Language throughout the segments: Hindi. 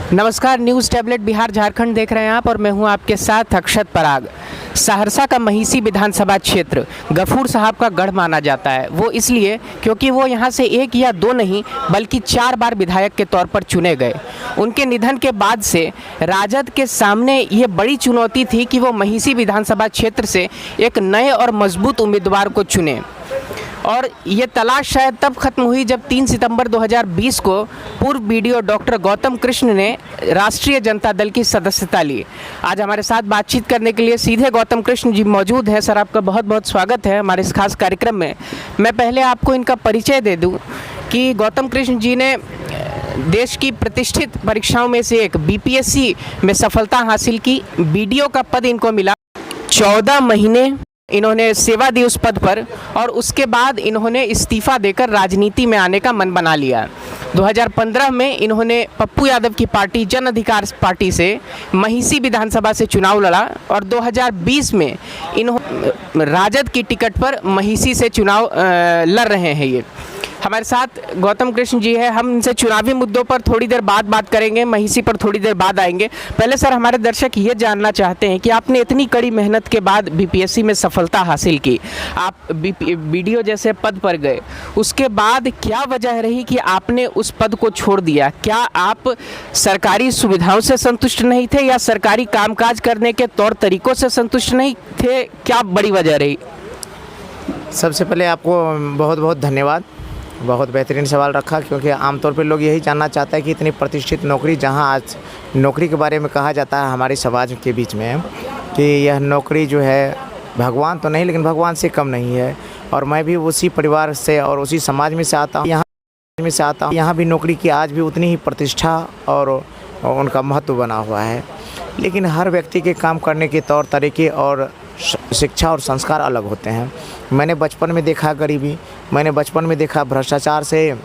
नमस्कार, न्यूज़ टैबलेट बिहार झारखंड देख रहे हैं आप और मैं हूं आपके साथ अक्षत पराग। सहरसा का महिसी विधानसभा क्षेत्र गफूर साहब का गढ़ माना जाता है। वो इसलिए क्योंकि वो यहां से एक या दो नहीं बल्कि 4 बार विधायक के तौर पर चुने गए। उनके निधन के बाद से राजद के सामने ये बड़ी चुनौती थी कि वो महिसी विधानसभा क्षेत्र से एक नए और मजबूत उम्मीदवार को चुने। और ये तलाश शायद तब खत्म हुई जब 3 सितंबर 2020 को पूर्व बीडीओ डॉक्टर गौतम कृष्ण ने राष्ट्रीय जनता दल की सदस्यता ली। आज हमारे साथ बातचीत करने के लिए सीधे गौतम कृष्ण जी मौजूद हैं। सर, आपका बहुत बहुत स्वागत है हमारे इस खास कार्यक्रम में। मैं पहले आपको इनका परिचय दे दूं कि गौतम कृष्ण जी ने देश की प्रतिष्ठित परीक्षाओं में से एक बीपीएससी में सफलता हासिल की। बीडीओ का पद इनको मिला। 14 महीने इन्होंने सेवा दी उस पद पर और उसके बाद इन्होंने इस्तीफा देकर राजनीति में आने का मन बना लिया। 2015 में इन्होंने पप्पू यादव की पार्टी जन अधिकार पार्टी से महिसी विधानसभा से चुनाव लड़ा और 2020 में इन्होंने राजद की टिकट पर महिसी से चुनाव लड़ रहे हैं। ये हमारे साथ गौतम कृष्ण जी है। हम इनसे चुनावी मुद्दों पर थोड़ी देर बाद बात करेंगे, महिसी पर थोड़ी देर बाद आएंगे। पहले सर, हमारे दर्शक ये जानना चाहते हैं कि आपने इतनी कड़ी मेहनत के बाद बीपीएससी में सफलता हासिल की, आप बीडीओ जैसे पद पर गए, उसके बाद क्या वजह रही कि आपने उस पद को छोड़ दिया? क्या आप सरकारी सुविधाओं से संतुष्ट नहीं थे या सरकारी कामकाज करने के तौर तरीकों से संतुष्ट नहीं थे? क्या बड़ी वजह रही? सबसे पहले आपको बहुत बहुत धन्यवाद। बहुत बेहतरीन सवाल रखा, क्योंकि आमतौर पे लोग यही जानना चाहता है कि इतनी प्रतिष्ठित नौकरी, जहां आज नौकरी के बारे में कहा जाता है हमारे समाज के बीच में कि यह नौकरी जो है भगवान तो नहीं लेकिन भगवान से कम नहीं है। और मैं भी उसी परिवार से और उसी समाज में से आता हूँ। यहाँ भी नौकरी की आज भी उतनी ही प्रतिष्ठा और उनका महत्व बना हुआ है। लेकिन हर व्यक्ति के काम करने के तौर तरीके और शिक्षा और संस्कार अलग होते हैं। मैंने बचपन में देखा गरीबी, मैंने बचपन में देखा भ्रष्टाचार से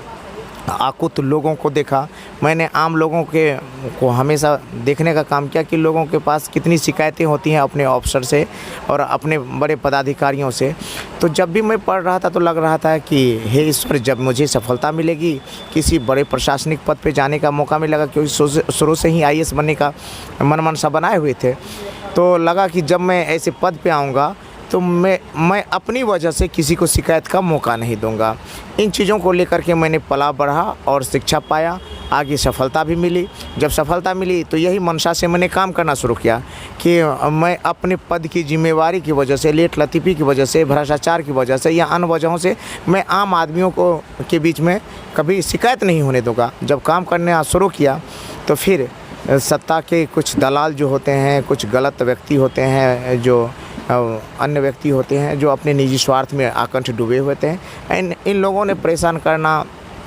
आकुत लोगों को देखा। मैंने आम लोगों को हमेशा देखने का काम किया कि लोगों के पास कितनी शिकायतें होती हैं अपने ऑफिसर से और अपने बड़े पदाधिकारियों से। तो जब भी मैं पढ़ रहा था तो लग रहा था कि हे ईश्वर, जब मुझे सफलता मिलेगी, किसी बड़े प्रशासनिक पद पे जाने का मौका मिलेगा, क्योंकि शुरू से ही आईएएस बनने का मन मनसा बनाए हुए थे, तो लगा कि जब मैं ऐसे पद पे आऊँगा तो मैं अपनी वजह से किसी को शिकायत का मौका नहीं दूंगा। इन चीज़ों को लेकर के मैंने पला बढ़ा और शिक्षा पाया, आगे सफलता भी मिली। जब सफलता मिली तो यही मंशा से मैंने काम करना शुरू किया कि मैं अपने पद की जिम्मेवारी की वजह से, लेट लतीफ़ी की वजह से, भ्रष्टाचार की वजह से या अन्य वजहों से मैं आम आदमियों को के बीच में कभी शिकायत नहीं होने दूंगा। जब काम करना शुरू किया तो फिर सत्ता के कुछ दलाल जो होते हैं, कुछ गलत व्यक्ति होते हैं, जो अन्य व्यक्ति होते हैं जो अपने निजी स्वार्थ में आकंठ डूबे हुए थे, इन लोगों ने परेशान करना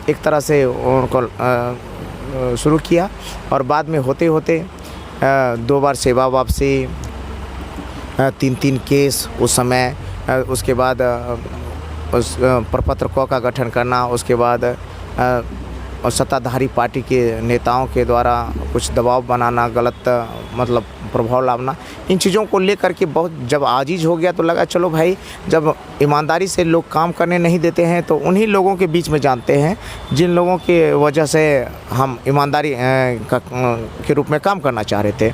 एक तरह से उनको शुरू किया। और बाद में होते होते 2 बार सेवा वापसी, 3 केस उस समय, उसके बाद उस प्रपत्र क का गठन करना, उसके बाद और सत्ताधारी पार्टी के नेताओं के द्वारा कुछ दबाव बनाना, गलत मतलब प्रभाव लाना, इन चीज़ों को लेकर के बहुत जब आजीज हो गया तो लगा चलो भाई, जब ईमानदारी से लोग काम करने नहीं देते हैं तो उन्हीं लोगों के बीच में जानते हैं जिन लोगों की वजह से हम ईमानदारी के रूप में काम करना चाह रहे थे।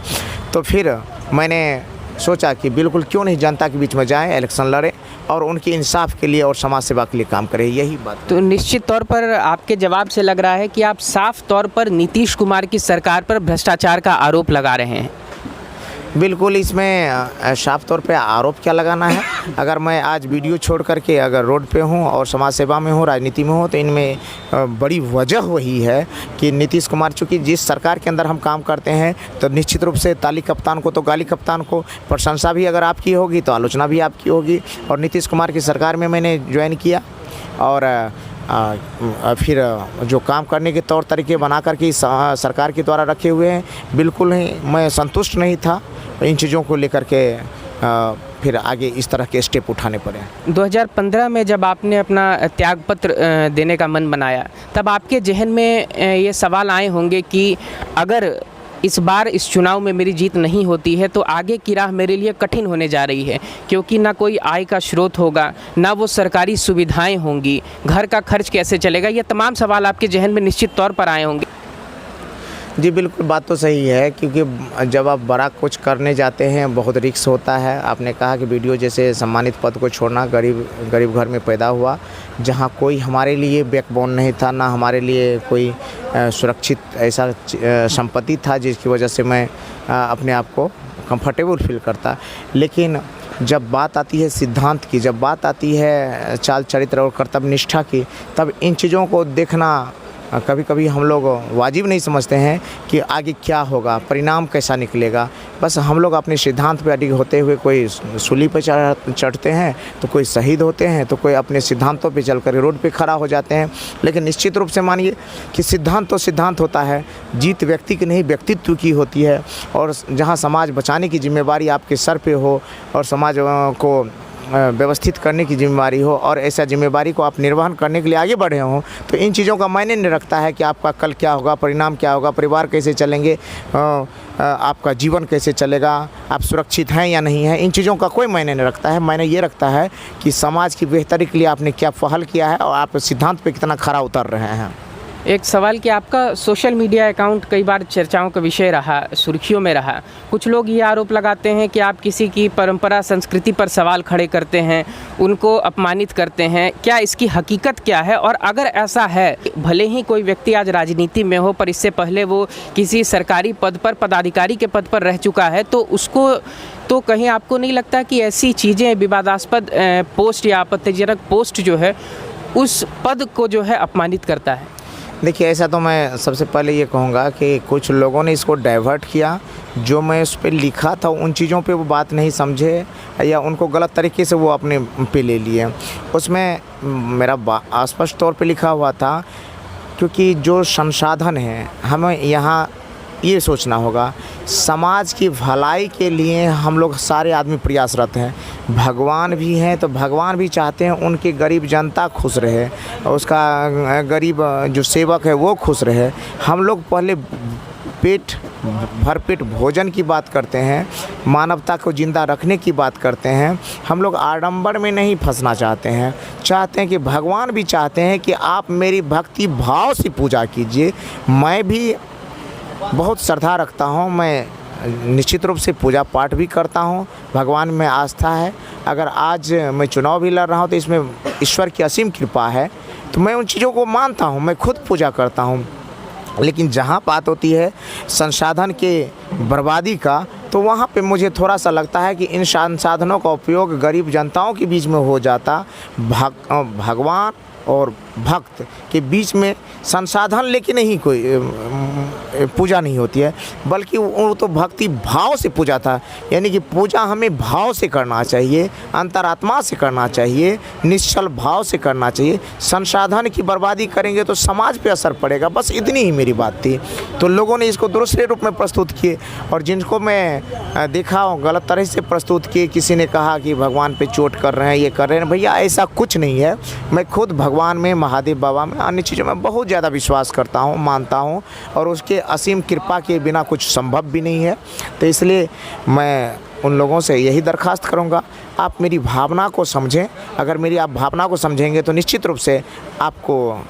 तो फिर मैंने सोचा कि बिल्कुल क्यों नहीं जनता के बीच में जाएं, इलेक्शन लड़ें और उनके इंसाफ के लिए और समाज सेवा के लिए काम करें, यही बात। तो निश्चित तौर पर आपके जवाब से लग रहा है कि आप साफ तौर पर नीतीश कुमार की सरकार पर भ्रष्टाचार का आरोप लगा रहे हैं। बिल्कुल, इसमें साफ तौर पे आरोप क्या लगाना है। अगर मैं आज वीडियो छोड़ करके अगर रोड पे हूँ और समाज सेवा में हूँ, राजनीति में हूँ, तो इनमें बड़ी वजह वही है कि नीतीश कुमार, चूँकि जिस सरकार के अंदर हम काम करते हैं तो निश्चित रूप से ताली कप्तान को तो गाली कप्तान को, प्रशंसा भी अगर आपकी होगी तो आलोचना भी आपकी होगी। और नीतीश कुमार की सरकार में मैंने ज्वाइन किया और फिर जो काम करने के तौर तरीके बना करके सरकार के द्वारा रखे हुए हैं, बिल्कुल ही मैं संतुष्ट नहीं था। इन चीज़ों को लेकर के फिर आगे इस तरह के स्टेप उठाने पड़े। 2015 में जब आपने अपना त्यागपत्र देने का मन बनाया, तब आपके जहन में ये सवाल आए होंगे कि अगर इस बार इस चुनाव में मेरी जीत नहीं होती है तो आगे की राह मेरे लिए कठिन होने जा रही है, क्योंकि ना कोई आय का स्रोत होगा, ना वो सरकारी सुविधाएं होंगी, घर का खर्च कैसे चलेगा। ये तमाम सवाल आपके जहन में निश्चित तौर पर आए होंगे। जी बिल्कुल, बात तो सही है क्योंकि जब आप बड़ा कुछ करने जाते हैं बहुत रिस्क होता है। आपने कहा कि वीडियो जैसे सम्मानित पद को छोड़ना, गरीब घर में पैदा हुआ, जहाँ कोई हमारे लिए बैकबोन नहीं था, ना हमारे लिए कोई सुरक्षित ऐसा संपत्ति था जिसकी वजह से मैं अपने आप को कंफर्टेबल फील करता। लेकिन जब बात आती है सिद्धांत की, जब बात आती है चाल चरित्र और कर्तव्य निष्ठा की, तब इन चीज़ों को देखना कभी कभी हम लोग वाजिब नहीं समझते हैं कि आगे क्या होगा, परिणाम कैसा निकलेगा। बस हम लोग अपने सिद्धांत पे अडिग होते हुए कोई सूली पे चढ़ते हैं, तो कोई शहीद होते हैं, तो कोई अपने सिद्धांतों पे चलकर रोड पे खड़ा हो जाते हैं। लेकिन निश्चित रूप से मानिए कि सिद्धांत तो सिद्धांत होता है, जीत व्यक्ति की नहीं व्यक्तित्व की होती है। और जहाँ समाज बचाने की जिम्मेवारी आपके सर पे हो और समाज को व्यवस्थित करने की जिम्मेवारी हो और ऐसा जिम्मेवारी को आप निर्वहन करने के लिए आगे बढ़े हों, तो इन चीज़ों का मायने नहीं रखता है कि आपका कल क्या होगा, परिणाम क्या होगा, परिवार कैसे चलेंगे, आपका जीवन कैसे चलेगा, आप सुरक्षित हैं या नहीं हैं। इन चीज़ों का कोई मायने नहीं रखता है। मायने ये रखता है कि समाज की बेहतरी के लिए आपने क्या पहल किया है और आप सिद्धांत पे कितना खरा उतर रहे हैं। एक सवाल कि आपका सोशल मीडिया अकाउंट कई बार चर्चाओं का विषय रहा, सुर्खियों में रहा। कुछ लोग ये आरोप लगाते हैं कि आप किसी की परंपरा संस्कृति पर सवाल खड़े करते हैं, उनको अपमानित करते हैं। क्या इसकी हकीकत क्या है? और अगर ऐसा है, भले ही कोई व्यक्ति आज राजनीति में हो पर इससे पहले वो किसी सरकारी पद पर, पदाधिकारी के पद पर रह चुका है, तो उसको तो कहीं आपको नहीं लगता कि ऐसी चीज़ें, विवादास्पद पोस्ट या आपत्तिजनक पोस्ट जो है उस पद को जो है अपमानित करता है? देखिए, ऐसा तो मैं सबसे पहले ये कहूँगा कि कुछ लोगों ने इसको डाइवर्ट किया। जो मैं उस पर लिखा था उन चीज़ों पे वो बात नहीं समझे या उनको गलत तरीके से वो अपने पे ले लिए। उसमें मेरा स्पष्ट तौर पे लिखा हुआ था, क्योंकि जो संसाधन है हमें यहाँ ये सोचना होगा, समाज की भलाई के लिए हम लोग सारे आदमी प्रयासरत हैं। भगवान भी हैं तो भगवान भी चाहते हैं उनकी गरीब जनता खुश रहे और उसका गरीब जो सेवक है वो खुश रहे। हम लोग पहले भरपेट भोजन की बात करते हैं, मानवता को ज़िंदा रखने की बात करते हैं। हम लोग आडंबर में नहीं फंसना चाहते हैं कि भगवान भी चाहते हैं कि आप मेरी भक्ति भाव से पूजा कीजिए। मैं भी बहुत श्रद्धा रखता हूँ, मैं निश्चित रूप से पूजा पाठ भी करता हूँ, भगवान में आस्था है। अगर आज मैं चुनाव भी लड़ रहा हूँ तो इसमें ईश्वर की असीम कृपा है, तो मैं उन चीज़ों को मानता हूँ, मैं खुद पूजा करता हूँ। लेकिन जहाँ बात होती है संसाधन के बर्बादी का, तो वहाँ पे मुझे थोड़ा सा लगता है कि इन संसाधनों का उपयोग गरीब जनताओं के बीच में हो जाता। भगवान और भक्त के बीच में संसाधन लेके नहीं कोई पूजा नहीं होती है, बल्कि वो तो भक्ति भाव से पूजा था। यानी कि पूजा हमें भाव से करना चाहिए, अंतरात्मा से करना चाहिए, निश्चल भाव से करना चाहिए। संसाधन की बर्बादी करेंगे तो समाज पे असर पड़ेगा, बस इतनी ही मेरी बात थी। तो लोगों ने इसको दूसरे रूप में प्रस्तुत किए और जिनको मैं देखा गलत तरह से प्रस्तुत किए। किसी ने कहा कि भगवान पे चोट कर रहे हैं, ये कर रहे हैं। भैया ऐसा कुछ नहीं है। मैं खुद भगवान में, महादेव बाबा में, अन्य चीज़ों में बहुत ज़्यादा विश्वास करता हूँ, मानता हूँ और उसके असीम कृपा के बिना कुछ संभव भी नहीं है। तो इसलिए मैं उन लोगों से यही दरख्वास्त करूँगा, आप मेरी भावना को समझें। अगर मेरी आप भावना को समझेंगे तो निश्चित रूप से आपको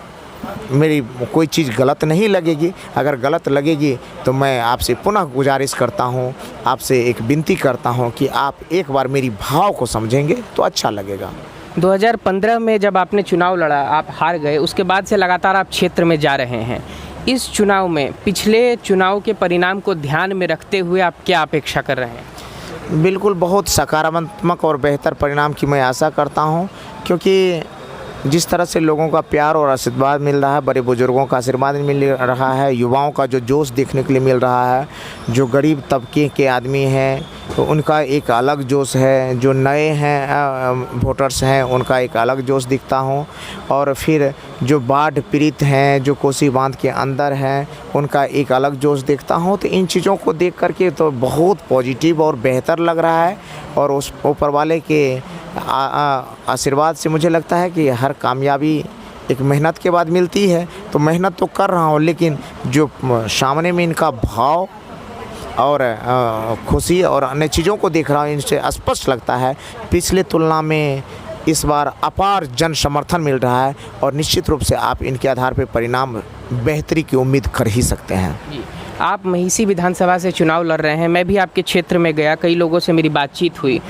मेरी कोई चीज़ गलत नहीं लगेगी। अगर गलत लगेगी तो मैं आपसे पुनः गुजारिश करता हूँ, आपसे एक विनती करता हूँ कि आप एक बार मेरी भाव को समझेंगे तो अच्छा लगेगा। 2015 में जब आपने चुनाव लड़ा, आप हार गए, उसके बाद से लगातार आप क्षेत्र में जा रहे हैं। इस चुनाव में पिछले चुनाव के परिणाम को ध्यान में रखते हुए आप क्या अपेक्षा कर रहे हैं? बिल्कुल, बहुत सकारात्मक और बेहतर परिणाम की मैं आशा करता हूं, क्योंकि जिस तरह से लोगों का प्यार और आशीर्वाद मिल रहा है, बड़े बुजुर्गों का आशीर्वाद मिल रहा है, युवाओं का जो जोश देखने के लिए मिल रहा है, जो गरीब तबके के आदमी हैं तो उनका एक अलग जोश है, जो नए हैं वोटर्स हैं उनका एक अलग जोश दिखता हूँ, और फिर जो बाढ़ पीड़ित हैं, जो कोसी बांध के अंदर हैं, उनका एक अलग जोश देखता हूँ। तो इन चीज़ों को देख करके तो बहुत पॉजिटिव और बेहतर लग रहा है और उस ऊपर वाले के आशीर्वाद से मुझे लगता है कि हर कामयाबी एक मेहनत के बाद मिलती है। तो मेहनत तो कर रहा हूँ, लेकिन जो सामने में इनका भाव और खुशी और अन्य चीज़ों को देख रहा हूँ, इनसे स्पष्ट लगता है पिछले तुलना में इस बार अपार जन समर्थन मिल रहा है और निश्चित रूप से आप इनके आधार पर परिणाम बेहतरी की उम्मीद कर ही सकते हैं। जी, आप महिसी विधानसभा से चुनाव लड़ रहे हैं। मैं भी आपके क्षेत्र में गया, कई लोगों से मेरी बातचीत हुई।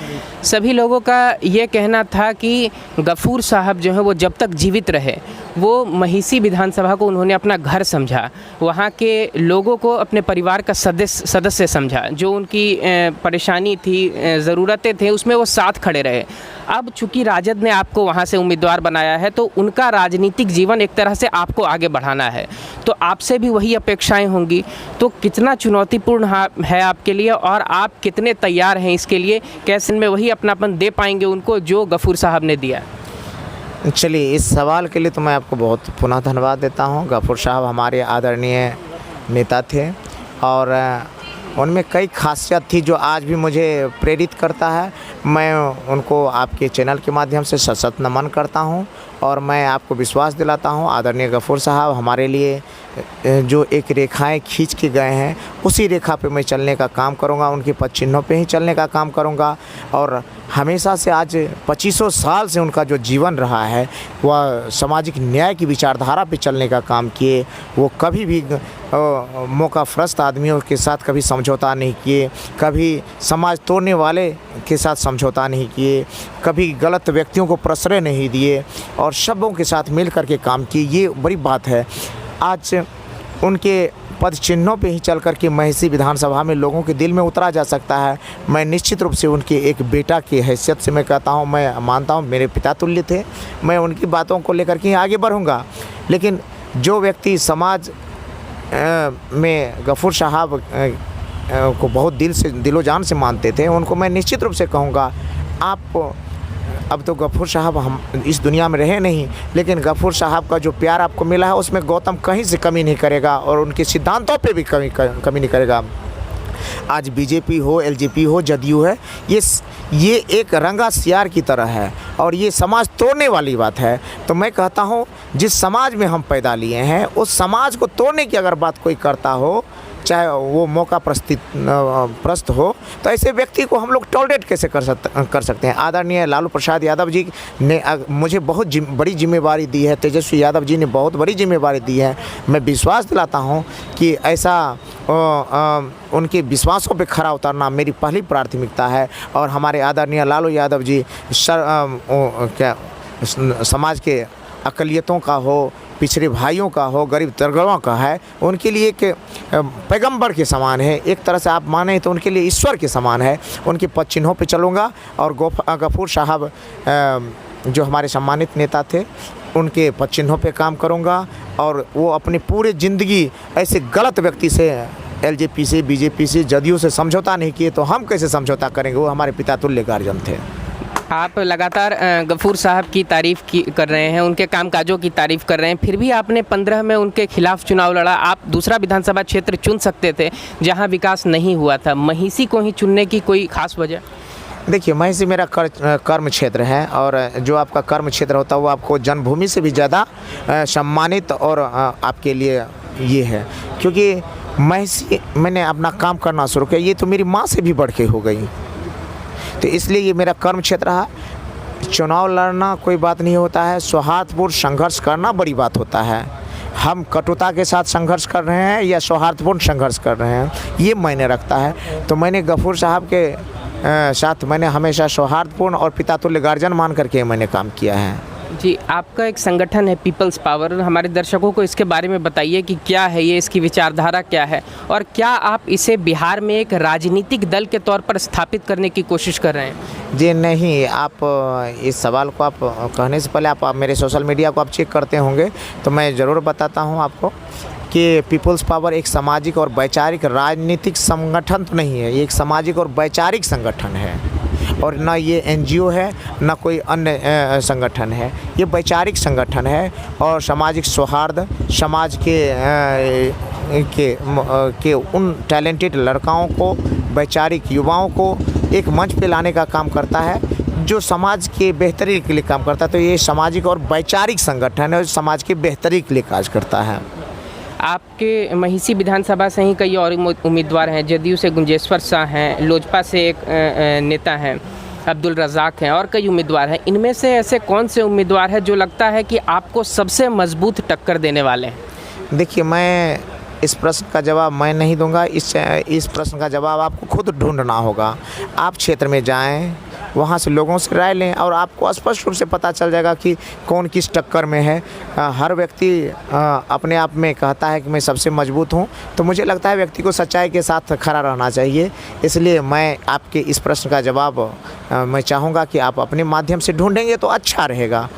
सभी लोगों का ये कहना था कि गफूर साहब जो है वो जब तक जीवित रहे वो महिसी विधानसभा को उन्होंने अपना घर समझा, वहाँ के लोगों को अपने परिवार का सदस्य समझा, जो उनकी परेशानी थी, ज़रूरतें थे, उसमें वो साथ खड़े रहे। अब चूंकि राजद ने आपको वहाँ से उम्मीदवार बनाया है तो उनका राजनीतिक जीवन एक तरह से आपको आगे बढ़ाना है, तो आपसे भी वही अपेक्षाएं होंगी। तो कितना चुनौतीपूर्ण है आपके लिए और आप कितने तैयार हैं इसके लिए? कैसे में वही अपनापन दे पाएंगे उनको जो गफूर साहब ने दिया? चलिए, इस सवाल के लिए तो मैं आपको बहुत पुनः धन्यवाद देता हूं। गफूर साहब हमारे आदरणीय नेता थे और उनमें कई खासियत थी जो आज भी मुझे प्रेरित करता है। मैं उनको आपके चैनल के माध्यम से सशक्त नमन करता हूं और मैं आपको विश्वास दिलाता हूं, आदरणीय गफूर साहब हमारे लिए जो एक रेखाएं खींच के गए हैं उसी रेखा पे मैं चलने का काम करूंगा, उनके पद चिन्हों पे ही चलने का काम करूंगा। और हमेशा से आज 2500 साल से उनका जो जीवन रहा है वह सामाजिक न्याय की विचारधारा पे चलने का काम किए। वो कभी भी मौका फरस्त आदमियों के साथ कभी समझौता नहीं किए, कभी समाज तोड़ने वाले के साथ समझौता नहीं किए, कभी गलत व्यक्तियों को प्रश्रय नहीं दिए और सबों के साथ मिल कर के काम किए। ये बड़ी बात है। आज उनके पद चिन्हों पे ही चल कर के महिसी विधानसभा में लोगों के दिल में उतरा जा सकता है। मैं निश्चित रूप से उनके एक बेटा की हैसियत से मैं कहता हूँ, मैं मानता हूँ मेरे पिता तुल्य थे, मैं उनकी बातों को लेकर के आगे बढ़ूँगा। लेकिन जो व्यक्ति समाज में गफूर साहब को बहुत दिलो जान से मानते थे, उनको मैं निश्चित रूप से कहूँगा, आप अब तो गफूर साहब हम इस दुनिया में रहे नहीं, लेकिन गफूर साहब का जो प्यार आपको मिला है उसमें गौतम कहीं से कमी नहीं करेगा और उनके सिद्धांतों पे भी कमी नहीं करेगा। आज बीजेपी हो, एलजेपी हो, जदयू है, ये एक रंगा सियार की तरह है और ये समाज तोड़ने वाली बात है। तो मैं कहता हूँ, जिस समाज में हम पैदा लिए हैं उस समाज को तोड़ने की अगर बात कोई करता हो, चाहे वो मौका प्रस्त हो, तो ऐसे व्यक्ति को हम लोग टॉलरेट कैसे कर सकते हैं। आदरणीय लालू प्रसाद यादव जी ने मुझे बहुत बड़ी जिम्मेवारी दी है, तेजस्वी यादव जी ने बहुत बड़ी जिम्मेवारी दी है। मैं विश्वास दिलाता हूं कि ऐसा उनके विश्वासों पे खरा उतरना मेरी पहली प्राथमिकता है। और हमारे आदरणीय लालू यादव जी समाज के अक़लियतों का हो, पिछड़े भाइयों का हो, गरीब तबकों का है, उनके लिए एक पैगंबर के समान है। एक तरह से आप माने तो उनके लिए ईश्वर के समान है। उनके पद चिन्हों पे चलूँगा और गफूर साहब जो हमारे सम्मानित नेता थे उनके पद चिन्हों पे काम करूँगा। और वो अपनी पूरी ज़िंदगी ऐसे गलत व्यक्ति से, एलजेपी से, बीजेपी से, जदयू से समझौता नहीं किए, तो हम कैसे समझौता करेंगे। वो हमारे पिता तुल्य गार्जियन थे। आप लगातार गफूर साहब की तारीफ़ कर रहे हैं, उनके कामकाजों की तारीफ़ कर रहे हैं, फिर भी आपने 15 में उनके खिलाफ चुनाव लड़ा। आप दूसरा विधानसभा क्षेत्र चुन सकते थे जहां विकास नहीं हुआ था, महिसी को ही चुनने की कोई ख़ास वजह? देखिए, महिसी मेरा कर्म क्षेत्र है और जो आपका कर्म क्षेत्र होता है वो आपको जन्मभूमि से भी ज़्यादा सम्मानित और आपके लिए ये है, क्योंकि महिसी मैंने अपना काम करना शुरू किया, ये तो मेरी माँ से भी बढ़ के हो गई, तो इसलिए ये मेरा कर्म क्षेत्र है। चुनाव लड़ना कोई बात नहीं होता है, सौहार्दपूर्ण संघर्ष करना बड़ी बात होता है। हम कटुता के साथ संघर्ष कर रहे हैं या सौहार्दपूर्ण संघर्ष कर रहे हैं, ये मायने रखता है। तो मैंने गफूर साहब के साथ मैंने हमेशा सौहार्दपूर्ण और पिता तुल्य गार्जियन मान करके मैंने काम किया है। जी, आपका एक संगठन है पीपल्स पावर, हमारे दर्शकों को इसके बारे में बताइए कि क्या है ये, इसकी विचारधारा क्या है और क्या आप इसे बिहार में एक राजनीतिक दल के तौर पर स्थापित करने की कोशिश कर रहे हैं? जी नहीं, आप इस सवाल को आप कहने से पहले आप मेरे सोशल मीडिया को आप चेक करते होंगे, तो मैं ज़रूर बताता हूँ आपको कि पीपल्स पावर एक सामाजिक और वैचारिक राजनीतिक संगठन तो नहीं है, ये एक सामाजिक और वैचारिक संगठन है और ना ये एनजीओ है ना कोई अन्य संगठन है। ये वैचारिक संगठन है और सामाजिक सौहार्द, समाज के उन टैलेंटेड लड़काओं को, वैचारिक युवाओं को एक मंच पे लाने का काम करता है जो समाज के बेहतरी के लिए काम करता है। तो ये सामाजिक और वैचारिक संगठन है और समाज के बेहतरी के लिए कार्य करता है। आपके महिसी विधानसभा से ही कई और उम्मीदवार हैं, जदयू से गुंजेश्वर शाह हैं, लोजपा से एक नेता हैं अब्दुल रज़ाक हैं और कई उम्मीदवार हैं। इनमें से ऐसे कौन से उम्मीदवार हैं जो लगता है कि आपको सबसे मजबूत टक्कर देने वाले हैं? देखिए, मैं इस प्रश्न का जवाब मैं नहीं दूंगा। इस प्रश्न का जवाब आपको खुद ढूंढना होगा। आप क्षेत्र में जाएं, वहाँ से लोगों से राय लें और आपको स्पष्ट रूप से पता चल जाएगा कि कौन किस टक्कर में है। हर व्यक्ति अपने आप में कहता है कि मैं सबसे मजबूत हूँ, तो मुझे लगता है व्यक्ति को सच्चाई के साथ खड़ा रहना चाहिए। इसलिए मैं आपके इस प्रश्न का जवाब मैं चाहूँगा कि आप अपने माध्यम से ढूंढेंगे तो अच्छा रहेगा।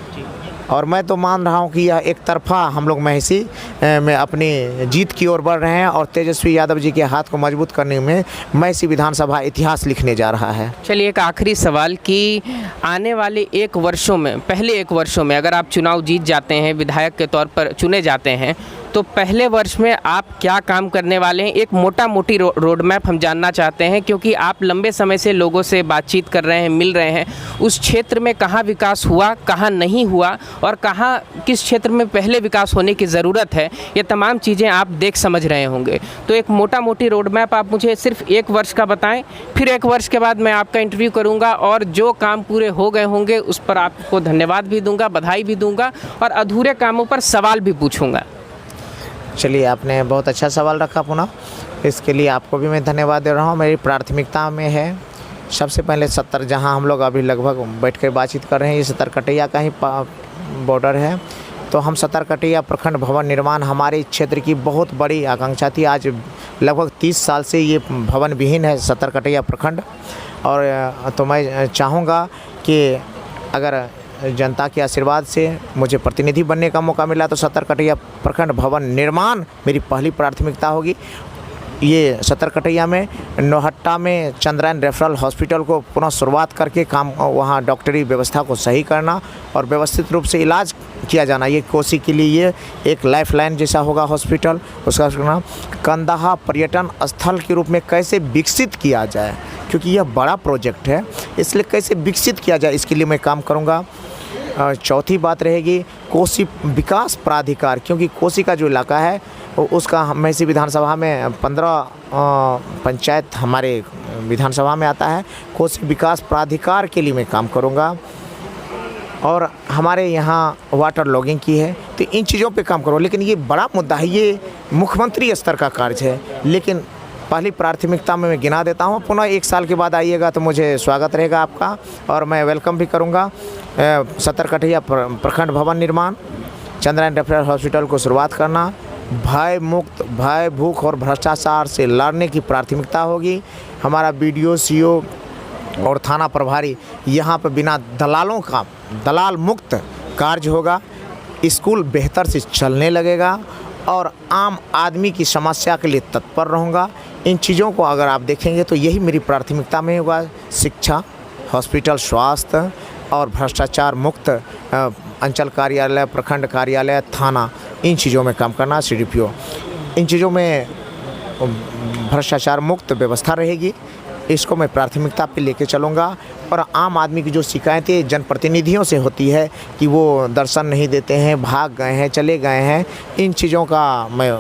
और मैं तो मान रहा हूँ कि यह एक तरफा हम लोग महिषी में अपनी जीत की ओर बढ़ रहे हैं और तेजस्वी यादव जी के हाथ को मजबूत करने में महिषी विधानसभा इतिहास लिखने जा रहा है। चलिए, एक आखिरी सवाल कि आने वाले पहले एक वर्षों में अगर आप चुनाव जीत जाते हैं, विधायक के तौर पर चुने जाते हैं, तो पहले वर्ष में आप क्या काम करने वाले हैं? एक मोटी रोड मैप हम जानना चाहते हैं, क्योंकि आप लंबे समय से लोगों से बातचीत कर रहे हैं, मिल रहे हैं। उस क्षेत्र में कहाँ विकास हुआ, कहाँ नहीं हुआ और कहाँ किस क्षेत्र में पहले विकास होने की ज़रूरत है, ये तमाम चीज़ें आप देख समझ रहे होंगे। तो एक मोटी रोड मैप आप मुझे सिर्फ एक वर्ष का बताएं, फिर एक वर्ष के बाद मैं आपका इंटरव्यू करूँगा और जो काम पूरे हो गए होंगे उस पर आपको धन्यवाद भी दूँगा, बधाई भी दूँगा और अधूरे कामों पर सवाल भी पूछूँगा। चलिए, आपने बहुत अच्छा सवाल रखा पुनः, इसके लिए आपको भी मैं धन्यवाद दे रहा हूँ। मेरी प्राथमिकता में है सबसे पहले 70, जहाँ हम लोग अभी लगभग बैठ कर बातचीत कर रहे हैं, ये सतरकटिया का ही बॉर्डर है। तो हम सतरकटिया प्रखंड भवन निर्माण हमारे क्षेत्र की बहुत बड़ी आकांक्षा थी। आज लगभग 30 साल से ये भवन विहीन है सतरकटिया प्रखंड। और तो मैं चाहूँगा कि अगर जनता के आशीर्वाद से मुझे प्रतिनिधि बनने का मौका मिला तो सतरकटिया प्रखंड भवन निर्माण मेरी पहली प्राथमिकता होगी। ये सतरकटिया में नौहट्टा में चंद्रायन रेफरल हॉस्पिटल को पुनः शुरुआत करके काम वहाँ डॉक्टरी व्यवस्था को सही करना और व्यवस्थित रूप से इलाज किया जाना। ये कोसी के लिए ये एक लाइफलाइन जैसा होगा हॉस्पिटल। उसका नाम कंदाहा पर्यटन स्थल के रूप में कैसे विकसित किया जाए, क्योंकि यह बड़ा प्रोजेक्ट है, इसलिए कैसे विकसित किया जाए इसके लिए मैं काम करूँगा। चौथी बात रहेगी कोसी विकास प्राधिकार, क्योंकि कोसी का जो इलाका है उसका महिषी विधानसभा में 15 पंचायत हमारे विधानसभा में आता है। कोसी विकास प्राधिकार के लिए मैं काम करूँगा। और हमारे यहाँ वाटर लॉगिंग की है, तो इन चीज़ों पे काम करूँ। लेकिन ये बड़ा मुद्दा है, ये मुख्यमंत्री स्तर का कार्य है, लेकिन पहली प्राथमिकता में मैं गिना देता हूँ। पुनः 1 साल के बाद आइएगा तो मुझे स्वागत रहेगा आपका और मैं वेलकम भी करूँगा। सतरकटिया प्रखंड भवन निर्माण, चंद्रायन रेफरल हॉस्पिटल को शुरुआत करना, भय मुक्त, भय भूख और भ्रष्टाचार से लड़ने की प्राथमिकता होगी। हमारा BDO CO और थाना प्रभारी यहाँ पर बिना दलालों का दलाल मुक्त कार्य होगा। स्कूल बेहतर से चलने लगेगा और आम आदमी की समस्या के लिए तत्पर रहूँगा। इन चीज़ों को अगर आप देखेंगे तो यही मेरी प्राथमिकता में होगा। शिक्षा, हॉस्पिटल, स्वास्थ्य और भ्रष्टाचार मुक्त अंचल कार्यालय, प्रखंड कार्यालय, थाना, इन चीज़ों में काम करना। CDPO, इन चीज़ों में भ्रष्टाचार मुक्त व्यवस्था रहेगी, इसको मैं प्राथमिकता पे लेके चलूँगा। और आम आदमी की जो शिकायतें जनप्रतिनिधियों से होती है कि वो दर्शन नहीं देते हैं, भाग गए हैं, चले गए हैं, इन चीज़ों का मैं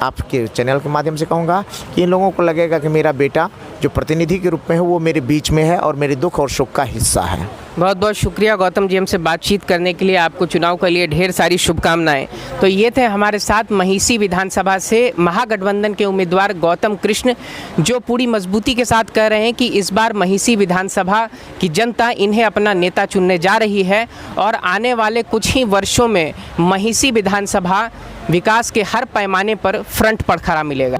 आपके चैनल के माध्यम से कहूँगा कि इन लोगों को लगेगा कि मेरा बेटा जो प्रतिनिधि के रूप में है वो मेरे बीच में है और मेरे दुख और सुख का हिस्सा है। बहुत बहुत शुक्रिया गौतम जी हमसे बातचीत करने के लिए। आपको चुनाव के लिए ढेर सारी शुभकामनाएं। तो ये थे हमारे साथ महिषी विधानसभा से महागठबंधन के उम्मीदवार गौतम कृष्ण, जो पूरी मजबूती के साथ कह रहे हैं कि इस बार महिषी विधानसभा की जनता इन्हें अपना नेता चुनने जा रही है और आने वाले कुछ ही वर्षों में महिषी विधानसभा विकास के हर पैमाने पर फ्रंट पर खड़ा मिलेगा।